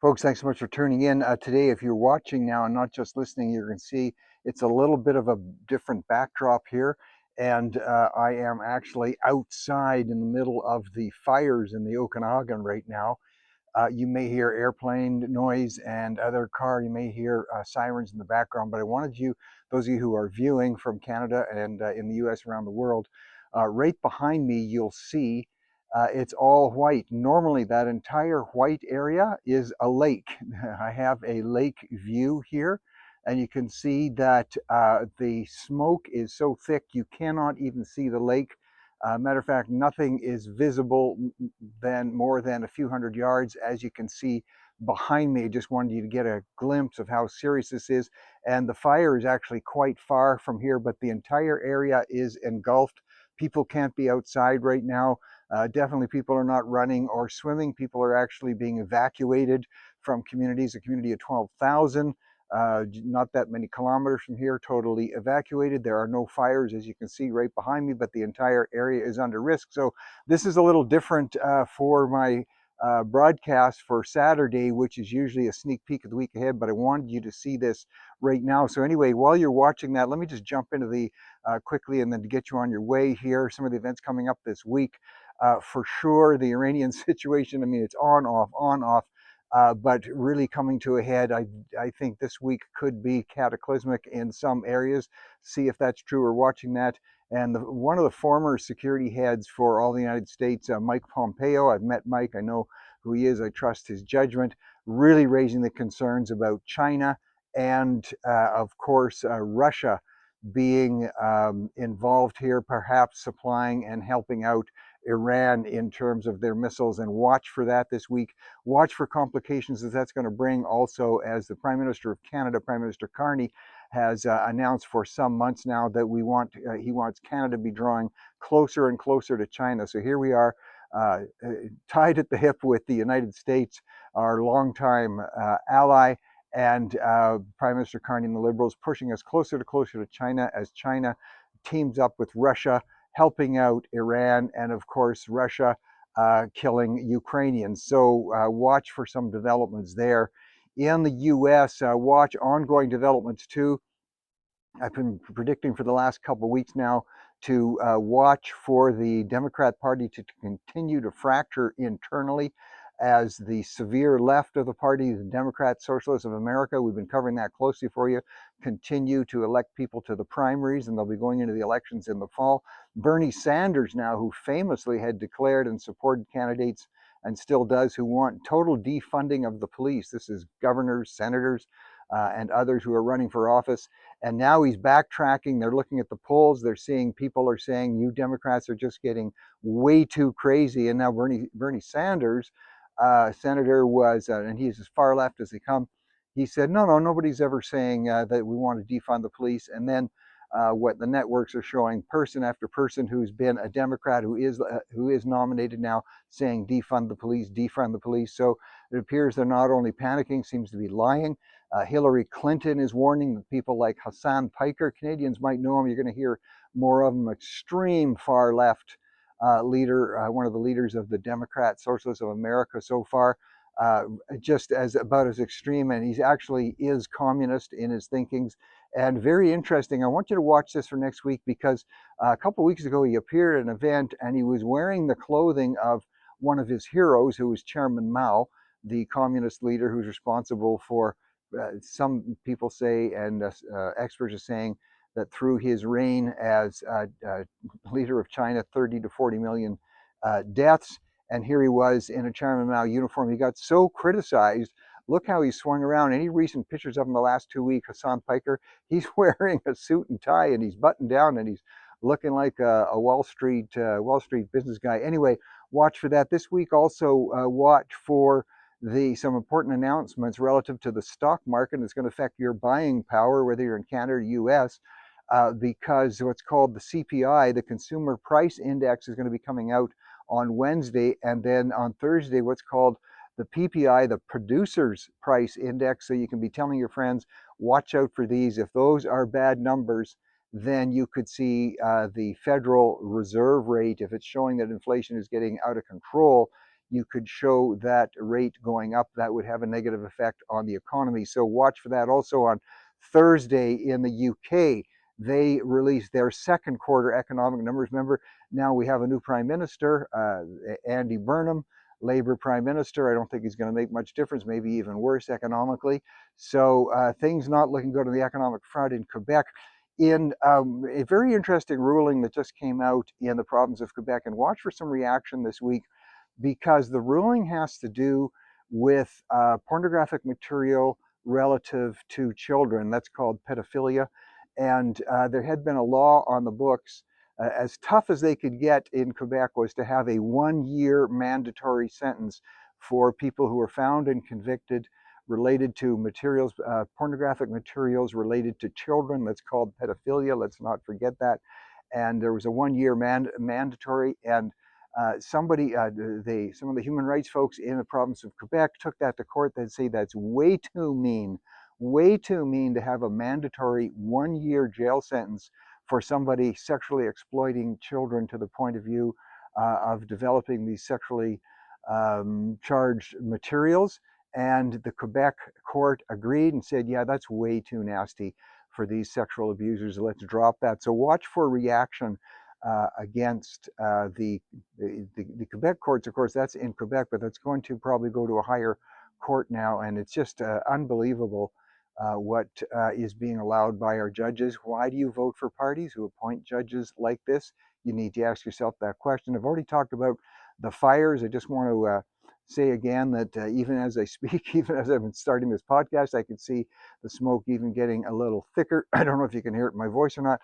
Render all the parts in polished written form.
Folks, thanks so much for tuning in. Today, if you're watching now and not just listening, you're going to see it's a little bit of a different backdrop here. And I am actually outside in the middle of the fires in the Okanagan right now. You may hear airplane noise and other car. You may hear sirens in the background. But I wanted you, those of you who are viewing from Canada and in the US, around the world, right behind me, you'll see it's all white. Normally, that entire white area is a lake. I have a lake view here, and you can see that the smoke is so thick you cannot even see the lake. Matter of fact, nothing is visible than more than a few hundred yards, as you can see behind me. I just wanted you to get a glimpse of how serious this is. And the fire is actually quite far from here, but the entire area is engulfed. People can't be outside right now. Definitely people are not running or swimming. People are actually being evacuated from communities, a community of 12,000. Not that many kilometers from here, totally evacuated. There are no fires, as you can see right behind me, but the entire area is under risk. So this is a little different for my broadcast for Saturday, which is usually a sneak peek of the week ahead, but I wanted you to see this right now. So anyway, while you're watching that, let me just jump into the quickly and then to get you on your way here, some of the events coming up this week. For sure, the Iranian situation, I mean, it's on, off. But really coming to a head. I think this week could be cataclysmic in some areas. See if that's true. We're watching that. And one of the former security heads for all the United States, Mike Pompeo, I've met Mike. I know who he is. I trust his judgment. Really raising the concerns about China and, of course, Russia being involved here, perhaps supplying and helping out Iran in terms of their missiles. And watch for that this week. Watch for complications that that's going to bring also, as the Prime Minister of Canada, Prime Minister Carney, has announced for some months now that he wants Canada to be drawing closer and closer to China. So here we are, tied at the hip with the United States, our longtime ally, and Prime Minister Carney and the Liberals pushing us closer to China as China teams up with Russia, helping out Iran, and of course Russia killing Ukrainians. So watch for some developments there. In the US, watch ongoing developments too. I've been predicting for the last couple of weeks now to watch for the Democrat Party to continue to fracture internally as the severe left of the party, the Democrat Socialists of America, we've been covering that closely for you, continue to elect people to the primaries, and they'll be going into the elections in the fall. Bernie Sanders now, who famously had declared and supported candidates and still does, who want total defunding of the police. This is governors, senators, and others who are running for office. And now he's backtracking. They're looking at the polls. They're seeing people are saying you Democrats are just getting way too crazy. And now Bernie Sanders, senator, was, and he's as far left as they come. He said, no, nobody's ever saying that we want to defund the police. And then what the networks are showing, person after person who's been a Democrat who is nominated now, saying defund the police, defund the police. So it appears they're not only panicking, seems to be lying. Hillary Clinton is warning that people like Hassan Piker, Canadians might know him, you're going to hear more of him, extreme far left leader, one of the leaders of the Democrat Socialists of America so far, just as about as extreme, and he actually is communist in his thinkings. And very interesting. I want you to watch this for next week, because a couple of weeks ago he appeared at an event and he was wearing the clothing of one of his heroes, who was Chairman Mao, the communist leader who's responsible for, some people say, and experts are saying, that through his reign as leader of China, 30 to 40 million deaths. And here he was in a Chairman Mao uniform. He got so criticized. Look how he swung around. Any recent pictures of him the last 2 weeks, Hassan Piker, he's wearing a suit and tie and he's buttoned down and he's looking like a Wall Street business guy. Anyway, watch for that this week. Also, watch for some important announcements relative to the stock market. It's going to affect your buying power, whether you're in Canada or US, because what's called the CPI, the Consumer Price Index, is going to be coming out on Wednesday, and then on Thursday, what's called the PPI, the Producers Price Index. So you can be telling your friends, watch out for these. If those are bad numbers, then you could see the Federal Reserve rate, if it's showing that inflation is getting out of control, you could show that rate going up. That would have a negative effect on the economy. So watch for that. Also on Thursday in the UK, they released their second quarter economic numbers. Remember, now we have a new prime minister, Andy Burnham, Labour prime minister. I don't think he's going to make much difference, maybe even worse economically. So things not looking good on the economic front in Quebec. In a very interesting ruling that just came out in the province of Quebec, and watch for some reaction this week, because the ruling has to do with pornographic material relative to children. That's called pedophilia. And there had been a law on the books, as tough as they could get in Quebec, was to have a 1-year mandatory sentence for people who were found and convicted related to materials, pornographic materials related to children. That's called pedophilia. Let's not forget that. And there was a 1-year mandatory, and some of the human rights folks in the province of Quebec took that to court. They'd say that's way too mean to have a mandatory 1-year jail sentence for somebody sexually exploiting children to the point of view of developing these sexually charged materials. And the Quebec court agreed and said, yeah, that's way too nasty for these sexual abusers. Let's drop that. So watch for reaction against the Quebec courts. Of course, that's in Quebec, but that's going to probably go to a higher court now. And it's just unbelievable what is being allowed by our judges. Why do you vote for parties who appoint judges like this? You need to ask yourself that question. I've already talked about the fires. I just want to say again that even as I speak, even as I've been starting this podcast, I can see the smoke even getting a little thicker. I don't know if you can hear it in my voice or not,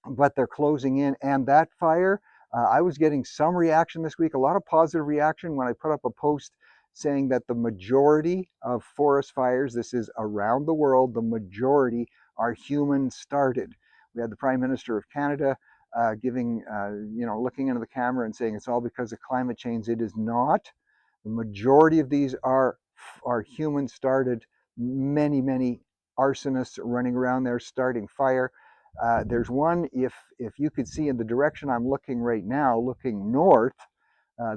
but they're closing in. And that fire, I was getting some reaction this week, a lot of positive reaction when I put up a post saying that the majority of forest fires, this is around the world, the majority are human started. We had the Prime Minister of Canada looking into the camera and saying it's all because of climate change. It is not. The majority of these are human started. Many arsonists running around there starting fire. There's one, if you could see in the direction I'm looking right now, looking north,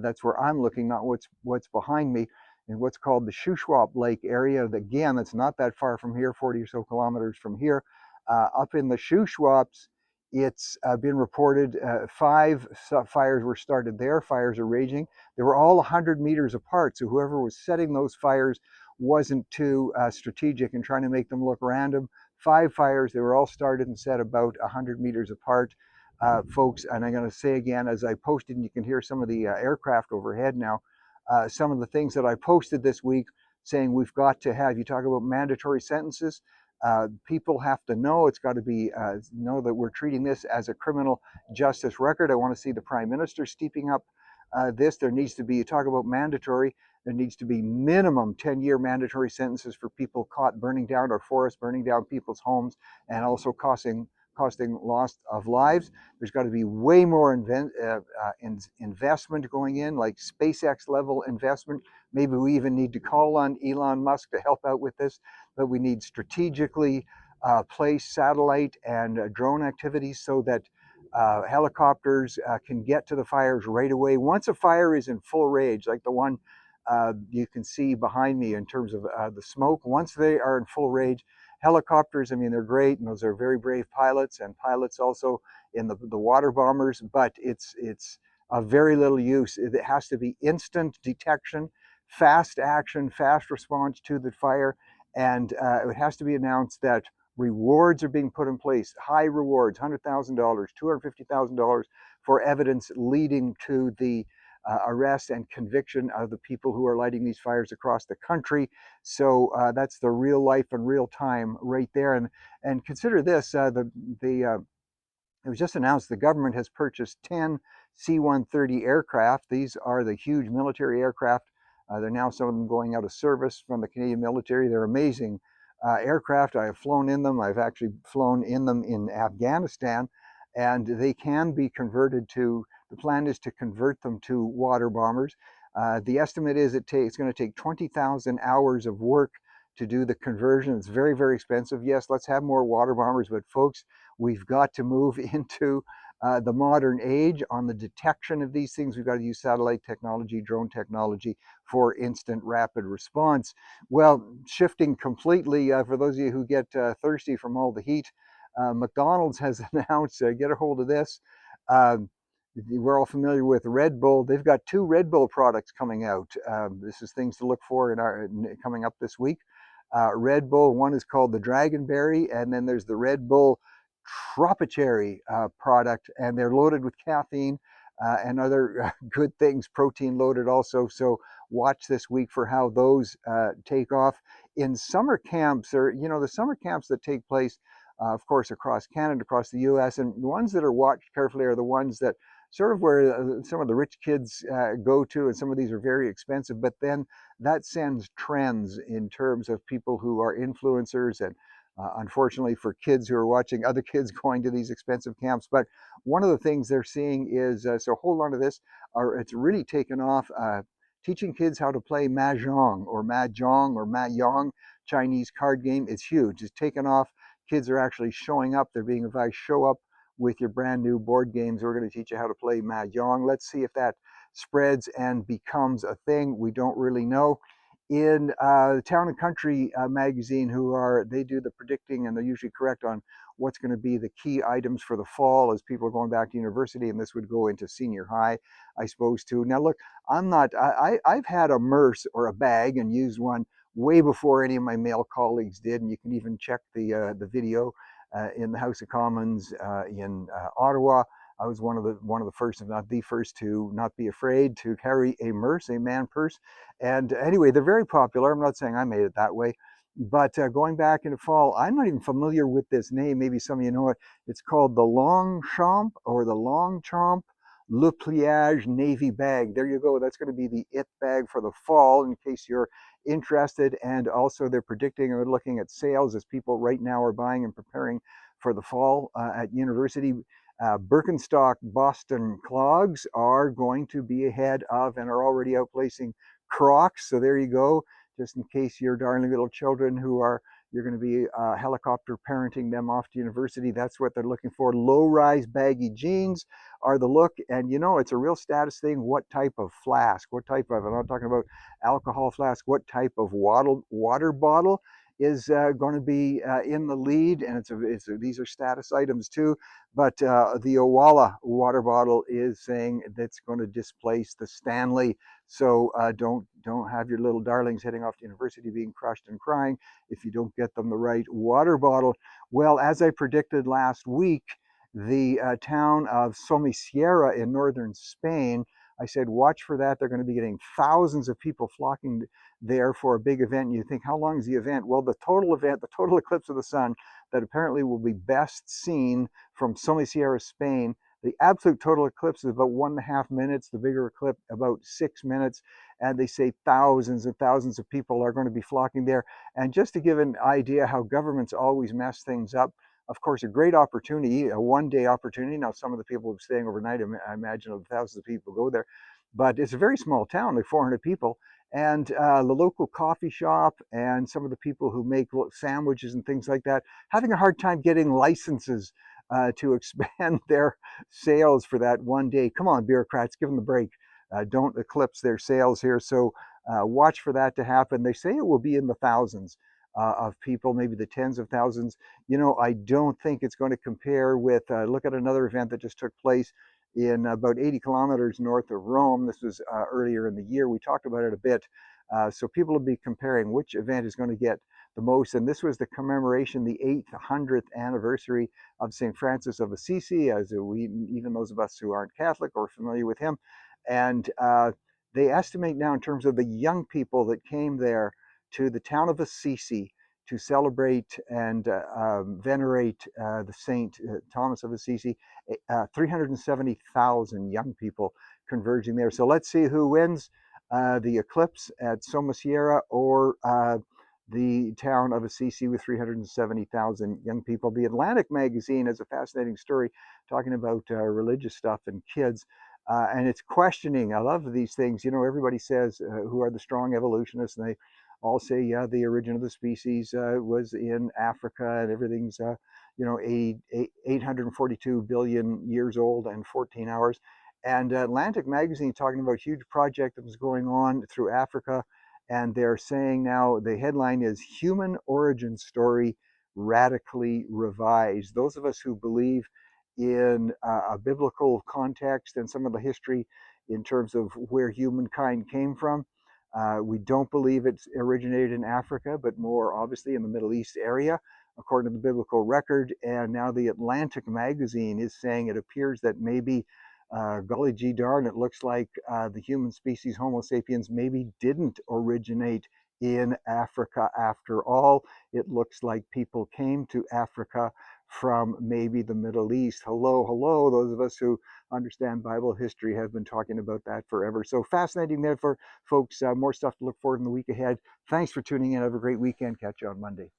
that's where I'm looking, not what's behind me, in what's called the Shuswap Lake area. Again, that's not that far from here, 40 or so kilometers from here. Up in the Shuswaps, it's been reported 5 fires were started there. Fires are raging. They were all 100 meters apart, so whoever was setting those fires wasn't too strategic in trying to make them look random. 5 fires, they were all started and set about 100 meters apart. Folks, and I'm going to say again, as I posted, and you can hear some of the aircraft overhead now, some of the things that I posted this week saying we've got to have, you talk about mandatory sentences, people have to know, it's got to be, know that we're treating this as a criminal justice record. I want to see the Prime Minister stepping up this. There needs to be, you talk about mandatory, there needs to be minimum 10-year mandatory sentences for people caught burning down our forests, burning down people's homes, and also costing loss of lives. There's got to be way more investment going in, like SpaceX level investment. Maybe we even need to call on Elon Musk to help out with this, but we need strategically placed satellite and drone activities so that helicopters can get to the fires right away. Once a fire is in full rage, like the one you can see behind me in terms of the smoke, once they are in full rage, helicopters, I mean, they're great, and those are very brave pilots, and pilots also in the water bombers, but it's of very little use. It has to be instant detection, fast action, fast response to the fire, and it has to be announced that rewards are being put in place, high rewards, $100,000, $250,000 for evidence leading to the arrest and conviction of the people who are lighting these fires across the country. So that's the real life and real time right there. And consider this: it was just announced the government has purchased 10 C-130 aircraft. These are the huge military aircraft. They're now some of them going out of service from the Canadian military. They're amazing aircraft. I have flown in them. I've actually flown in them in Afghanistan, and they can be converted to, the plan is to convert them to water bombers. The estimate is it's going to take 20,000 hours of work to do the conversion. It's very expensive. Yes, let's have more water bombers, but folks, we've got to move into the modern age on the detection of these things. We've got to use satellite technology, drone technology for instant rapid response. Well, shifting completely, for those of you who get thirsty from all the heat, McDonald's has announced, get a hold of this. Um, we're all familiar with Red Bull. They've got two Red Bull products coming out. This is things to look for coming up this week. Red Bull, one is called the Dragonberry, and then there's the Red Bull Tropicherry product, and they're loaded with caffeine and other good things, protein loaded also. So watch this week for how those take off in summer camps, or the summer camps that take place, of course, across Canada, across the U.S. And the ones that are watched carefully are the ones that sort of where some of the rich kids go to, and some of these are very expensive. But then that sends trends in terms of people who are influencers, and unfortunately for kids who are watching other kids going to these expensive camps. But one of the things they're seeing is, so hold on to this, it's really taken off, teaching kids how to play Mahjong or Mahjong Chinese card game. It's huge. It's taken off. Kids are actually showing up. They're being advised, show up with your brand new board games. We're going to teach you how to play Mahjong. Let's see if that spreads and becomes a thing. We don't really know. In the Town and Country magazine, they do the predicting, and they're usually correct on what's going to be the key items for the fall as people are going back to university, and this would go into senior high, I suppose, too. Now, look, I've had a MERS or a bag and used one way before any of my male colleagues did, and you can even check the video in the House of Commons in Ottawa. I was one of the first, if not the first, to not be afraid to carry a MERS, a man purse. And anyway, they're very popular. I'm not saying I made it that way, but going back into fall, I'm not even familiar with this name. Maybe some of you know it. It's called the Longchamp or the Longchamp Le Pliage Navy Bag. There you go. That's going to be the it bag for the fall, in case you're interested. And also, they're predicting or looking at sales as people right now are buying and preparing for the fall at university. Birkenstock Boston clogs are going to be ahead of and are already outplacing Crocs. So there you go. Just in case your darling little children you're going to be helicopter parenting them off to university, that's what they're looking for. Low-rise baggy jeans are the look. And it's a real status thing. What type of flask? I'm not talking about alcohol flask, what type of water bottle is going to be in the lead? And these are status items too. But the Owala water bottle is saying that's going to displace the Stanley. So don't have your little darlings heading off to university being crushed and crying if you don't get them the right water bottle. Well, as I predicted last week, the town of Somosierra in northern Spain, I said, watch for that. They're going to be getting thousands of people flocking there for a big event. And you think, how long is the event? Well, the total eclipse of the sun that apparently will be best seen from Somosierra, Spain, the absolute total eclipse is about 1.5 minutes, the bigger eclipse about 6 minutes, and they say thousands and thousands of people are going to be flocking there. And just to give an idea how governments always mess things up, of course, a great opportunity, a one-day opportunity. Now, some of the people who are staying overnight, I imagine thousands of people go there, but it's a very small town, like 400 people. And the local coffee shop and some of the people who make sandwiches and things like that, having a hard time getting licenses to expand their sales for that one day. Come on, bureaucrats, give them the break. Don't eclipse their sales here. So watch for that to happen. They say it will be in the thousands of people, maybe the tens of thousands. I don't think it's going to compare with, look at another event that just took place in about 80 kilometers north of Rome. This was earlier in the year. We talked about it a bit. So people will be comparing which event is going to get the most. And this was the commemoration, the 800th anniversary of St. Francis of Assisi, even those of us who aren't Catholic or familiar with him. And they estimate now, in terms of the young people that came there to the town of Assisi to celebrate and venerate the Saint Thomas of Assisi, 370,000 young people converging there. So let's see who wins, the eclipse at Somosierra or the town of Assisi with 370,000 young people. The Atlantic magazine has a fascinating story talking about religious stuff and kids. And it's questioning. I love these things. You know, everybody says who are the strong evolutionists, and they all say, yeah, the origin of the species was in Africa, and everything's, 842 billion years old and 14 hours. And Atlantic Magazine talking about a huge project that was going on through Africa, and they're saying now the headline is "Human Origin Story Radically Revised." Those of us who believe in a biblical context and some of the history in terms of where humankind came from. We don't believe it's originated in Africa, but more obviously in the Middle East area, according to the biblical record. And now the Atlantic magazine is saying it appears that maybe, golly gee darn, it looks like the human species, Homo sapiens, maybe didn't originate in Africa after all. It looks like people came to Africa from maybe the Middle East. Hello, hello. Those of us who understand Bible history have been talking about that forever. So fascinating there for folks. More stuff to look forward in the week ahead. Thanks for tuning in. Have a great weekend. Catch you on Monday.